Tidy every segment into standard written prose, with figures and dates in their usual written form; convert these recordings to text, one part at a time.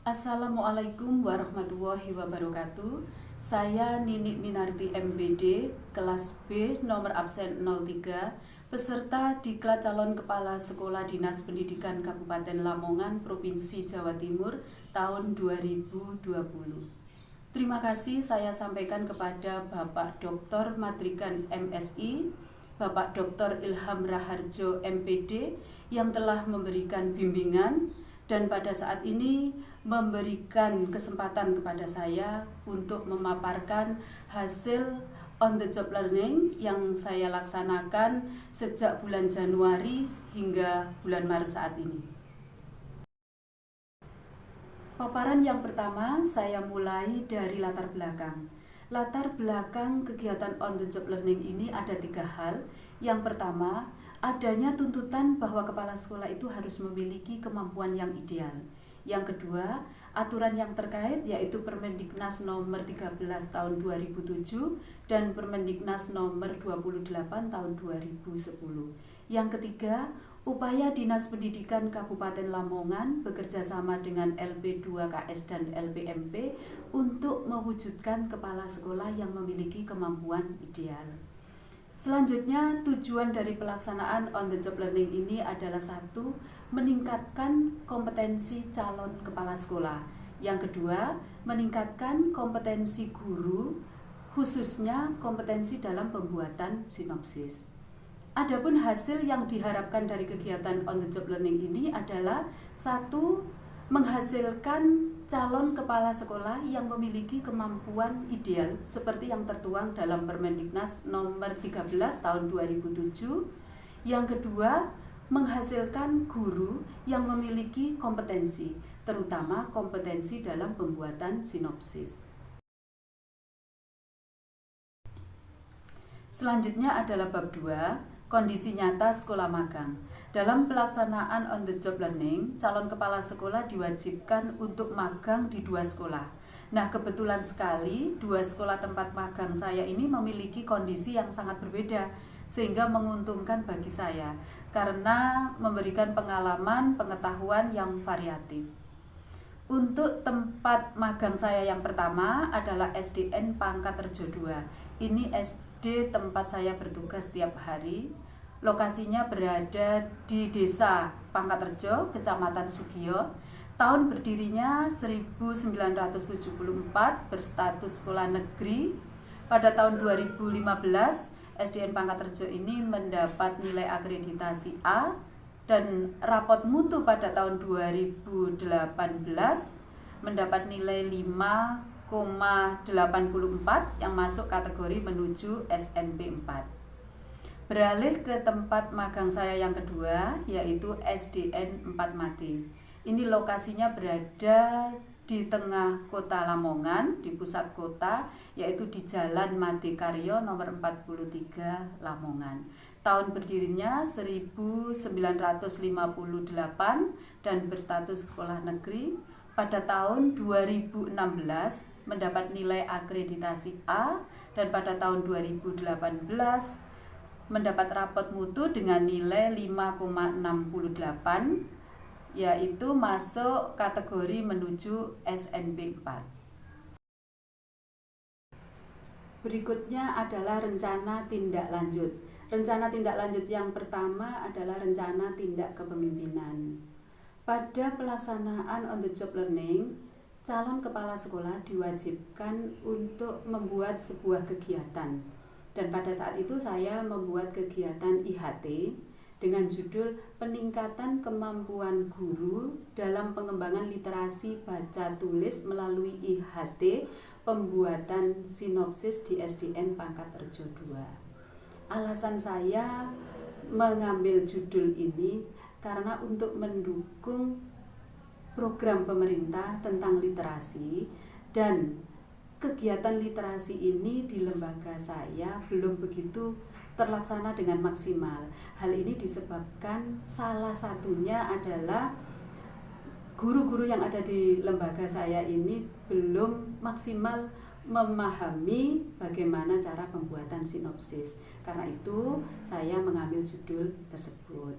Assalamualaikum warahmatullahi wabarakatuh. Saya Nini Minarti MBD, kelas B, nomor absen 03, peserta Diklat Calon Kepala Sekolah Dinas Pendidikan Kabupaten Lamongan, Provinsi Jawa Timur, tahun 2020. Terima kasih saya sampaikan kepada Bapak Dr. Madrigan MSI, Bapak Dr. Ilham Raharjo MPD yang telah memberikan bimbingan dan pada saat ini memberikan kesempatan kepada saya untuk memaparkan hasil on the job learning yang saya laksanakan sejak bulan Januari hingga bulan Maret saat ini. Paparan yang pertama saya mulai dari latar belakang. Latar belakang kegiatan on the job learning ini ada 3 hal. Yang pertama, adanya tuntutan bahwa kepala sekolah itu harus memiliki kemampuan yang ideal. Yang kedua, aturan yang terkait yaitu Permendiknas nomor 13 tahun 2007 dan Permendiknas nomor 28 tahun 2010. Yang ketiga, upaya Dinas Pendidikan Kabupaten Lamongan bekerjasama dengan LP2KS dan LPMP untuk mewujudkan kepala sekolah yang memiliki kemampuan ideal. Selanjutnya, tujuan dari pelaksanaan on the job learning ini adalah 1. Meningkatkan kompetensi calon kepala sekolah. Yang kedua, meningkatkan kompetensi guru, khususnya kompetensi dalam pembuatan sinopsis. Adapun hasil yang diharapkan dari kegiatan on the job learning ini adalah 1. Menghasilkan calon kepala sekolah yang memiliki kemampuan ideal seperti yang tertuang dalam Permendiknas nomor 13 tahun 2007. Yang kedua, menghasilkan guru yang memiliki kompetensi, terutama kompetensi dalam pembuatan sinopsis. Selanjutnya adalah bab 2, kondisi nyata sekolah magang. Dalam pelaksanaan on the job learning, calon kepala sekolah diwajibkan untuk magang di 2 sekolah. Nah, kebetulan sekali 2 sekolah tempat magang saya ini memiliki kondisi yang sangat berbeda, sehingga menguntungkan bagi saya karena memberikan pengalaman, pengetahuan yang variatif. Untuk tempat magang saya yang pertama adalah SDN Pangkaterjo 2. Ini SD tempat saya bertugas setiap hari. Lokasinya berada di Desa Pangkaterjo, Kecamatan Sugiyo. Tahun berdirinya 1974, berstatus sekolah negeri. Pada tahun 2015, SDN Pangkaterjo ini mendapat nilai akreditasi A dan rapot mutu pada tahun 2018 mendapat nilai 5,84 yang masuk kategori menuju SMP 4. Beralih ke tempat magang saya yang kedua, yaitu SDN 4 Mati. Ini lokasinya berada di tengah kota Lamongan, di pusat kota, yaitu di Jalan Mati Karyo nomor 43 Lamongan. Tahun berdirinya 1958 dan berstatus sekolah negeri. Pada tahun 2016 mendapat nilai akreditasi A dan pada tahun 2018 mendapat rapot mutu dengan nilai 5,68, yaitu masuk kategori menuju SNB 4. Berikutnya adalah rencana tindak lanjut. Rencana tindak lanjut yang pertama adalah rencana tindak kepemimpinan. Pada pelaksanaan on the job learning, calon kepala sekolah diwajibkan untuk membuat sebuah kegiatan. Dan pada saat itu saya membuat kegiatan IHT dengan judul Peningkatan Kemampuan Guru dalam Pengembangan Literasi Baca Tulis melalui IHT Pembuatan Sinopsis di SDN Pangkaterjo 2. Alasan saya mengambil judul ini karena untuk mendukung program pemerintah tentang literasi, dan kegiatan literasi ini di lembaga saya belum begitu terlaksana dengan maksimal. Hal ini disebabkan salah satunya adalah guru-guru yang ada di lembaga saya ini belum maksimal memahami bagaimana cara pembuatan sinopsis. Karena itu saya mengambil judul tersebut.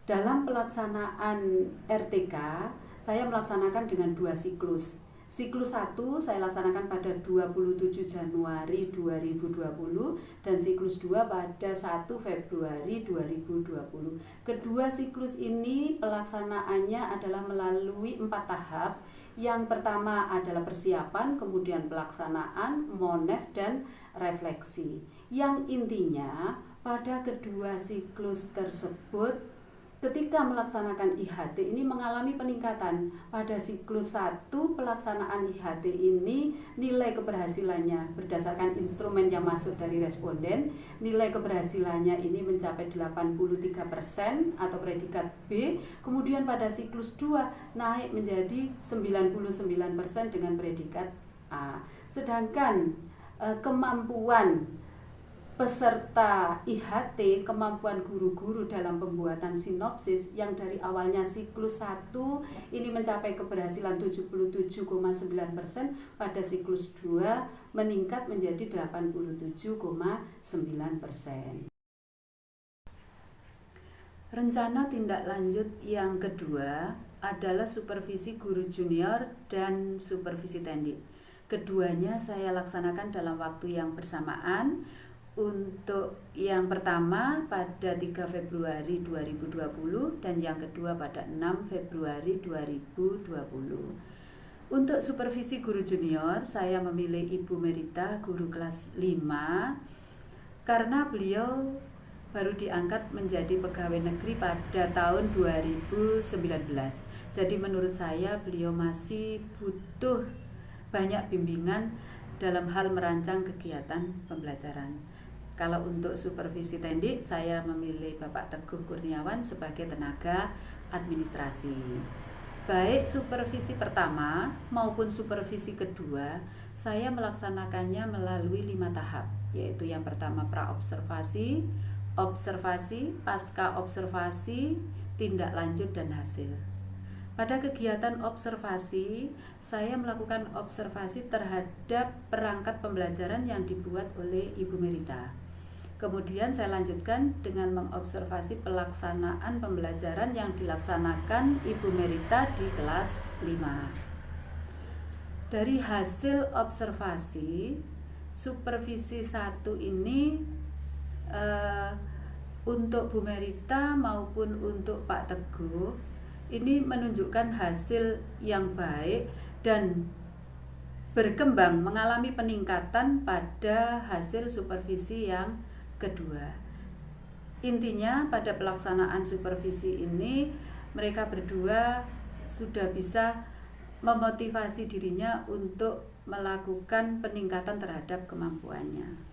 Dalam pelaksanaan RTK, saya melaksanakan dengan 2 siklus. Siklus 1 saya laksanakan pada 27 Januari 2020 dan siklus 2 pada 1 Februari 2020. Kedua siklus ini pelaksanaannya adalah melalui 4 tahap. Yang pertama adalah persiapan, kemudian pelaksanaan, monef, dan refleksi. Yang intinya pada kedua siklus tersebut ketika melaksanakan IHT ini mengalami peningkatan. Pada siklus 1 pelaksanaan IHT ini nilai keberhasilannya berdasarkan instrumen yang masuk dari responden, nilai keberhasilannya ini mencapai 83% atau predikat B. Kemudian pada siklus 2 naik menjadi 99% dengan predikat A. Sedangkan kemampuan peserta IHT, kemampuan guru-guru dalam pembuatan sinopsis yang dari awalnya siklus 1 ini mencapai keberhasilan 77,9%, pada siklus 2 meningkat menjadi 87,9%. Rencana tindak lanjut yang kedua adalah supervisi guru junior dan supervisi tendik. Keduanya saya laksanakan dalam waktu yang bersamaan. Untuk yang pertama pada 3 Februari 2020 dan yang kedua pada 6 Februari 2020. Untuk supervisi guru junior, saya memilih Ibu Merita, guru kelas 5, karena beliau baru diangkat menjadi pegawai negeri pada tahun 2019. Jadi menurut saya beliau masih butuh banyak bimbingan dalam hal merancang kegiatan pembelajaran. Kalau untuk supervisi tendik, saya memilih Bapak Teguh Kurniawan sebagai tenaga administrasi. Baik supervisi pertama maupun supervisi kedua, saya melaksanakannya melalui 5 tahap, yaitu yang pertama pra-observasi, observasi, pasca observasi, tindak lanjut, dan hasil. Pada kegiatan observasi, saya melakukan observasi terhadap perangkat pembelajaran yang dibuat oleh Ibu Merita. Kemudian saya lanjutkan dengan mengobservasi pelaksanaan pembelajaran yang dilaksanakan Ibu Merita di kelas 5. Dari hasil observasi, supervisi 1 ini untuk Bu Merita maupun untuk Pak Teguh ini menunjukkan hasil yang baik dan berkembang mengalami peningkatan pada hasil supervisi yang kedua. Intinya pada pelaksanaan supervisi ini mereka berdua sudah bisa memotivasi dirinya untuk melakukan peningkatan terhadap kemampuannya.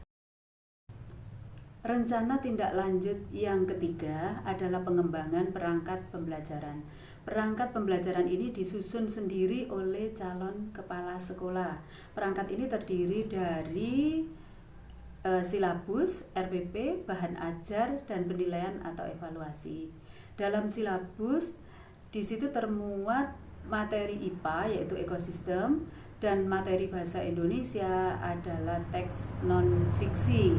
Rencana tindak lanjut yang ketiga adalah pengembangan perangkat pembelajaran. Perangkat pembelajaran ini disusun sendiri oleh calon kepala sekolah. Perangkat ini terdiri dari silabus, RPP, bahan ajar, dan penilaian atau evaluasi. Dalam silabus, di situ termuat materi IPA yaitu ekosistem, dan materi bahasa Indonesia adalah teks non-fiksi.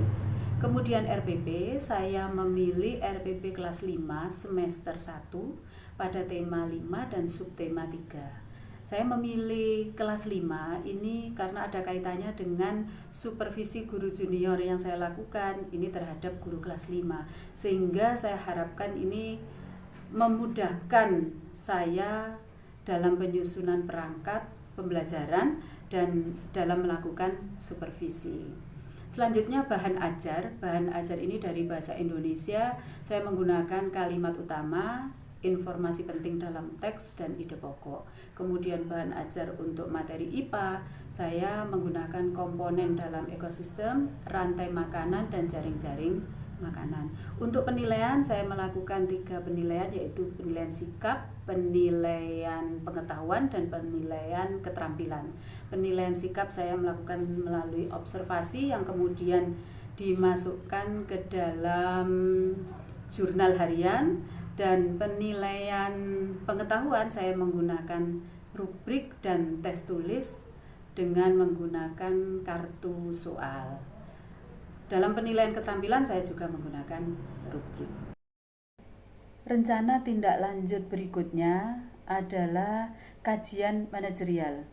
Kemudian RPP, saya memilih RPP kelas 5 semester 1 pada tema 5 dan subtema 3. Saya memilih kelas 5 ini karena ada kaitannya dengan supervisi guru junior yang saya lakukan ini terhadap guru kelas 5. Sehingga saya harapkan ini memudahkan saya dalam penyusunan perangkat pembelajaran dan dalam melakukan supervisi. Selanjutnya bahan ajar. Bahan ajar ini dari bahasa Indonesia. Saya menggunakan kalimat utama, informasi penting dalam teks, dan ide pokok. Kemudian bahan ajar untuk materi IPA, saya menggunakan komponen dalam ekosistem, rantai makanan, dan jaring-jaring makanan. Untuk penilaian, saya melakukan 3 penilaian, yaitu penilaian sikap, penilaian pengetahuan, dan penilaian keterampilan. Penilaian sikap saya melakukan melalui observasi yang kemudian dimasukkan ke dalam jurnal harian. Dan penilaian pengetahuan saya menggunakan rubrik dan tes tulis dengan menggunakan kartu soal. Dalam penilaian keterampilan saya juga menggunakan rubrik. Rencana tindak lanjut berikutnya adalah kajian manajerial.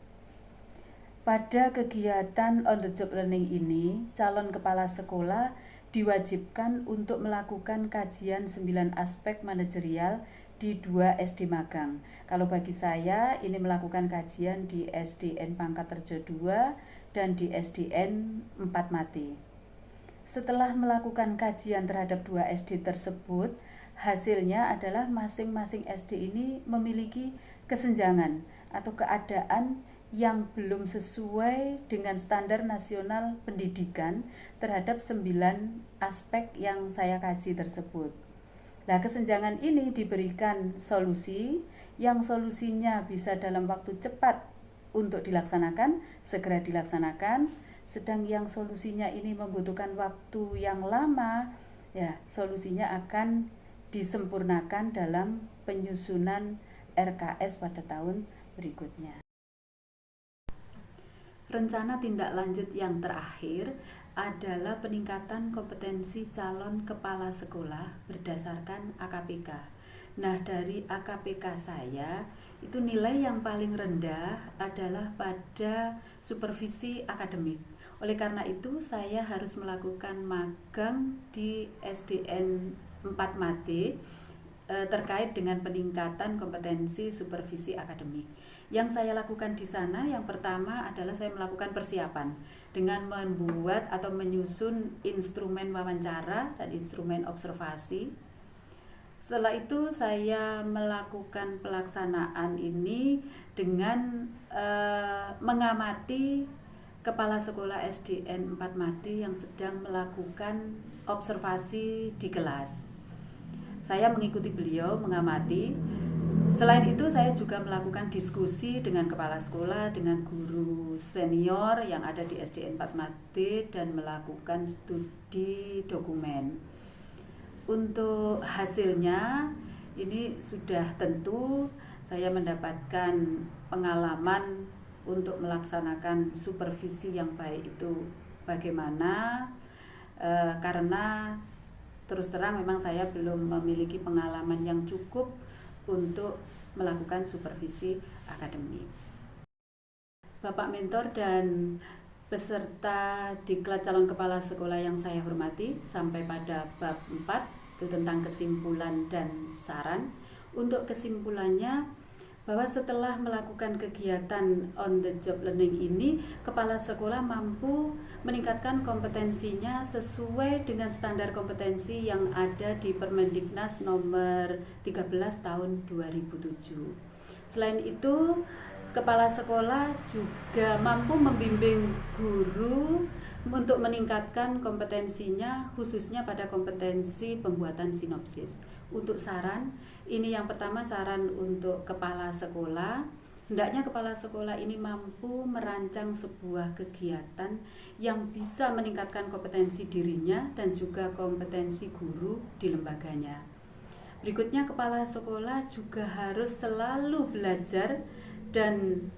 Pada kegiatan on the job learning ini, calon kepala sekolah diwajibkan untuk melakukan kajian 9 aspek manajerial di 2 SD magang. Kalau bagi saya, ini melakukan kajian di SDN Pangkat Rejo 2 dan di SDN 4 Mati. Setelah melakukan kajian terhadap 2 SD tersebut, hasilnya adalah masing-masing SD ini memiliki kesenjangan atau keadaan yang belum sesuai dengan standar nasional pendidikan terhadap 9 aspek yang saya kaji tersebut. Nah, kesenjangan ini diberikan solusi, yang solusinya bisa dalam waktu cepat untuk dilaksanakan, segera dilaksanakan, sedang yang solusinya ini membutuhkan waktu yang lama, ya solusinya akan disempurnakan dalam penyusunan RKS pada tahun berikutnya. Rencana tindak lanjut yang terakhir adalah peningkatan kompetensi calon kepala sekolah berdasarkan AKPK. Nah, dari AKPK saya, itu nilai yang paling rendah adalah pada supervisi akademik. Oleh karena itu, saya harus melakukan magang di SDN 4 Mati terkait dengan peningkatan kompetensi supervisi akademik. Yang saya lakukan di sana, yang pertama adalah saya melakukan persiapan dengan membuat atau menyusun instrumen wawancara dan instrumen observasi. Setelah itu saya melakukan pelaksanaan ini dengan mengamati kepala sekolah SDN 4 Mati yang sedang melakukan observasi di kelas. Saya mengikuti beliau, mengamati. Selain itu, saya juga melakukan diskusi dengan kepala sekolah, dengan guru senior yang ada di SDN 4 Mati dan melakukan studi dokumen. Untuk hasilnya, ini sudah tentu saya mendapatkan pengalaman untuk melaksanakan supervisi yang baik itu bagaimana, karena terus terang memang saya belum memiliki pengalaman yang cukup untuk melakukan supervisi akademik. Bapak mentor dan peserta diklat calon kepala sekolah yang saya hormati, sampai pada bab 4 itu tentang kesimpulan dan saran. Untuk kesimpulannya, bahwa setelah melakukan kegiatan on the job learning ini, kepala sekolah mampu meningkatkan kompetensinya sesuai dengan standar kompetensi yang ada di Permendiknas nomor 13 tahun 2007. Selain itu, kepala sekolah juga mampu membimbing guru untuk meningkatkan kompetensinya, khususnya pada kompetensi pembuatan sinopsis. Untuk saran, ini yang pertama saran untuk kepala sekolah. Hendaknya kepala sekolah ini mampu merancang sebuah kegiatan yang bisa meningkatkan kompetensi dirinya dan juga kompetensi guru di lembaganya. Berikutnya, kepala sekolah juga harus selalu belajar dan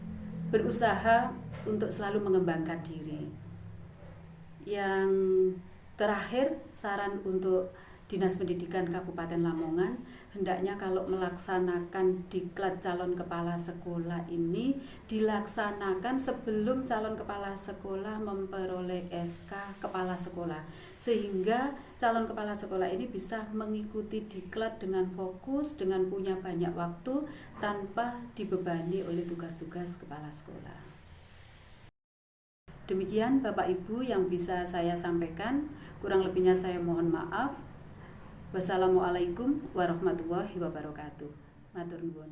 berusaha untuk selalu mengembangkan diri. Yang terakhir, saran untuk Dinas Pendidikan Kabupaten Lamongan, hendaknya kalau melaksanakan diklat calon kepala sekolah ini dilaksanakan sebelum calon kepala sekolah memperoleh SK kepala sekolah, sehingga calon kepala sekolah ini bisa mengikuti diklat dengan fokus, dengan punya banyak waktu tanpa dibebani oleh tugas-tugas kepala sekolah. Demikian Bapak Ibu yang bisa saya sampaikan, kurang lebihnya saya mohon maaf. Wassalamualaikum warahmatullahi wabarakatuh. Matur nuwun.